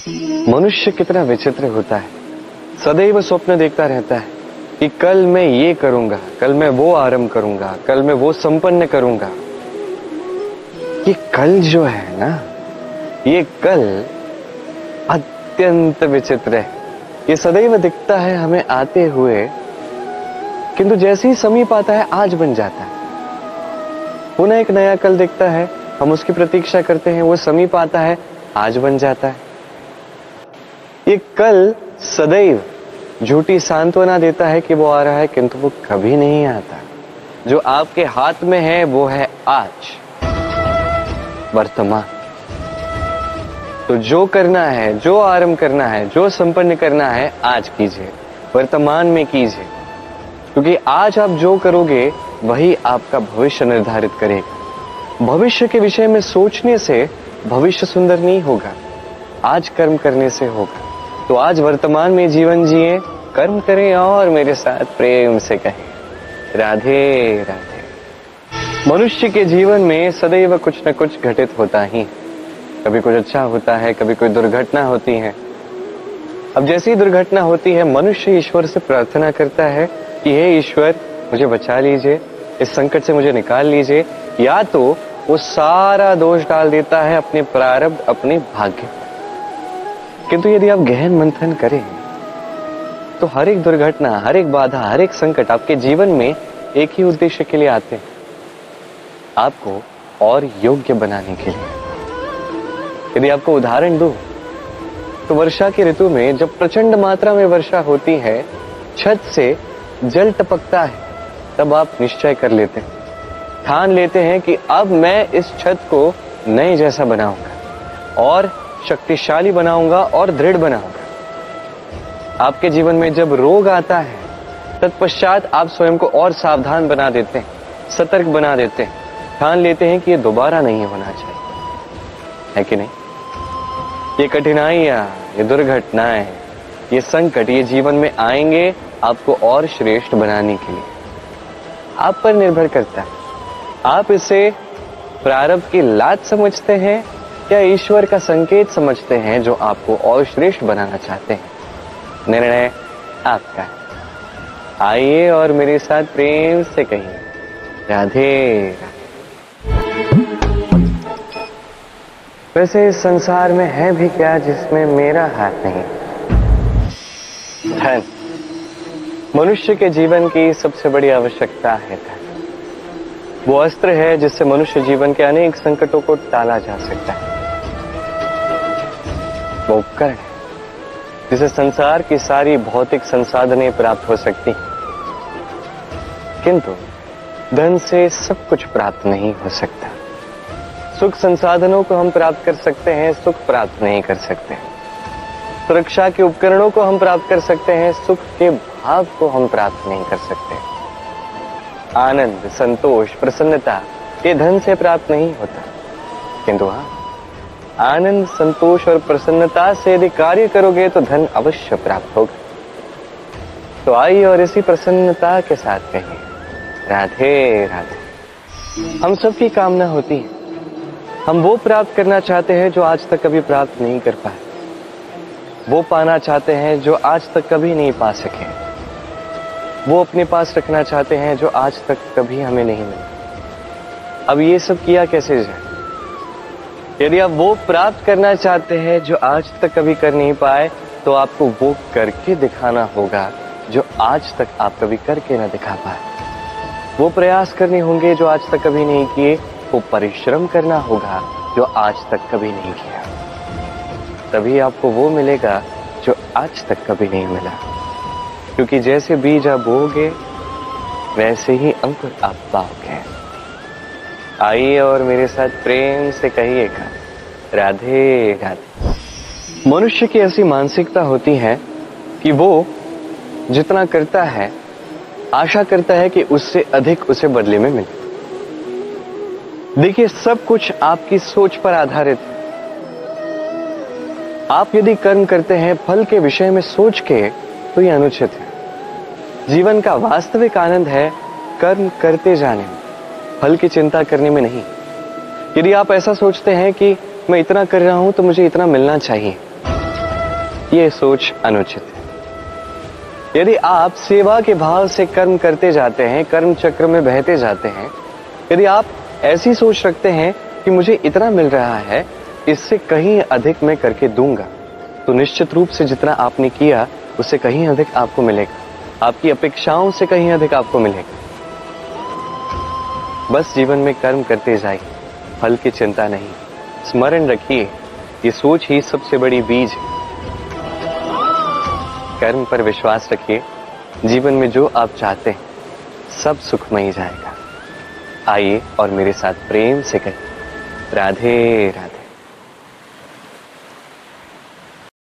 मनुष्य कितना विचित्र होता है, सदैव स्वप्न देखता रहता है कि कल मैं ये करूंगा, कल मैं वो आरंभ करूंगा, कल मैं वो संपन्न करूंगा। ये कल जो है ना, ये कल अत्यंत विचित्र है। ये सदैव दिखता है हमें आते हुए, किंतु जैसे ही समीप आता है आज बन जाता है। पुनः एक नया कल दिखता है, हम उसकी प्रतीक्षा करते हैं, वो समीप आता है, आज बन जाता है। ये कल सदैव झूठी सांत्वना देता है कि वो आ रहा है, किंतु वो कभी नहीं आता। जो आपके हाथ में है वो है आज, वर्तमान। तो जो करना है, जो आरंभ करना है, जो संपन्न करना है, आज कीजिए, वर्तमान में कीजिए, क्योंकि आज आप जो करोगे वही आपका भविष्य निर्धारित करेगा। भविष्य के विषय में सोचने से भविष्य सुंदर नहीं होगा, आज कर्म करने से होगा। तो आज वर्तमान में जीवन जिए, कर्म करें और मेरे साथ प्रेम से कहें राधे राधे। मनुष्य के जीवन में सदैव कुछ न कुछ घटित होता ही, कभी कुछ अच्छा होता है, कभी कोई दुर्घटना होती है। अब जैसी दुर्घटना होती है, मनुष्य ईश्वर से प्रार्थना करता है कि हे ईश्वर, मुझे बचा लीजिए, इस संकट से मुझे निकाल लीजिए, या तो वो सारा दोष डाल देता है अपने प्रारब्ध, अपने भाग्य। किंतु यदि आप गहन मंथन करें तो हर एक दुर्घटना, हर एक बाधा, हर एक संकट आपके जीवन में एक ही उद्देश्य के लिए आते हैं, आपको और योग्य बनाने के लिए। यदि आपको उदाहरण दूं तो वर्षा की ऋतु में जब प्रचंड मात्रा में वर्षा होती है, छत से जल टपकता है, तब आप निश्चय कर लेते हैं, ठान लेते हैं कि अब मैं इस छत को नए जैसा बनाऊंगा और शक्तिशाली बनाऊंगा और दृढ़ बनाऊंगा। आपके जीवन में जब रोग आता है, तत्पश्चात आप स्वयं को और सावधान बना देते हैं, सतर्क बना देते हैं, ठान लेते हैं कि ये दोबारा नहीं होना चाहिए, है कि नहीं? ये कठिनाइयां, ये दुर्घटनाएं, ये संकट, ये जीवन में आएंगे आपको और श्रेष्ठ बनाने के लिए। आप पर निर्भर करता है, आप इसे प्रारब्ध की लात समझते हैं या ईश्वर का संकेत समझते हैं जो आपको और श्रेष्ठ बनाना चाहते हैं। निर्णय आपका है। आइए और मेरे साथ प्रेम से कहिए राधे राधे। वैसे इस संसार में है भी क्या जिसमें मेरा हाथ नहीं? धन। मनुष्य के जीवन की सबसे बड़ी आवश्यकता है धन। वो अस्त्र है जिससे मनुष्य जीवन के अनेक संकटों को टाला जा सकता है। वो उपकरण है जिसे संसार की सारी भौतिक संसाधनें प्राप्त हो सकती हैं, किंतु धन से सब कुछ प्राप्त नहीं हो सकता। सुख संसाधनों को हम प्राप्त कर सकते हैं, सुख प्राप्त नहीं कर सकते। सुरक्षा के उपकरणों को हम प्राप्त कर सकते हैं, सुख के भाव को हम प्राप्त नहीं कर सकते। आनंद, संतोष, प्रसन्नता ये धन से प्राप्त नहीं होता, किंतु हाँ, आनंद, संतोष और प्रसन्नता से यदि कार्य करोगे तो धन अवश्य प्राप्त होगा। तो आइए और इसी प्रसन्नता के साथ कहिए राधे राधे। हम सबकी कामना होती है, हम वो प्राप्त करना चाहते हैं जो आज तक कभी प्राप्त नहीं कर पाए, वो पाना चाहते हैं जो आज तक कभी नहीं पा सके, वो अपने पास रखना चाहते हैं जो आज तक कभी हमें नहीं मिला। अब ये सब किया कैसे जाए? यदि आप वो प्राप्त करना चाहते हैं जो आज तक कभी कर नहीं पाए, तो आपको वो करके दिखाना होगा जो आज तक आप कभी करके ना दिखा पाए। वो प्रयास करने होंगे जो आज तक कभी नहीं किए, वो परिश्रम करना होगा जो आज तक कभी नहीं किया। तभी आपको वो मिलेगा जो आज तक कभी नहीं मिला, क्योंकि जैसे बीज आप बोओगे वैसे ही अंकुर आप पाओगे। आइए और मेरे साथ प्रेम से कहिएगा राधे राधे। मनुष्य की ऐसी मानसिकता होती है कि वो जितना करता है आशा करता है कि उससे अधिक उसे बदले में मिले। देखिए, सब कुछ आपकी सोच पर आधारित है। आप यदि कर्म करते हैं फल के विषय में सोच के, तो यह अनुचित है। जीवन का वास्तविक आनंद है कर्म करते जाने में, फल की चिंता करने में नहीं। यदि आप ऐसा सोचते हैं कि मैं इतना कर रहा हूं तो मुझे इतना मिलना चाहिए, ये सोच अनुचित है। यदि आप सेवा के भाव से कर्म करते जाते हैं, कर्म चक्र में बहते जाते हैं, यदि आप ऐसी सोच रखते हैं कि मुझे इतना मिल रहा है, इससे कहीं अधिक मैं करके दूंगा, तो निश्चित रूप से जितना आपने किया उससे कहीं अधिक आपको मिलेगा, आपकी अपेक्षाओं से कहीं अधिक आपको मिलेगा। बस जीवन में कर्म करते जाइए, फल की चिंता नहीं। स्मरण रखिए, ये सोच ही सबसे बड़ी बीज है। कर्म पर विश्वास रखिए, जीवन में जो आप चाहते हैं सब सुखमय जाएगा। आइए और मेरे साथ प्रेम से कहिए, राधे राधे।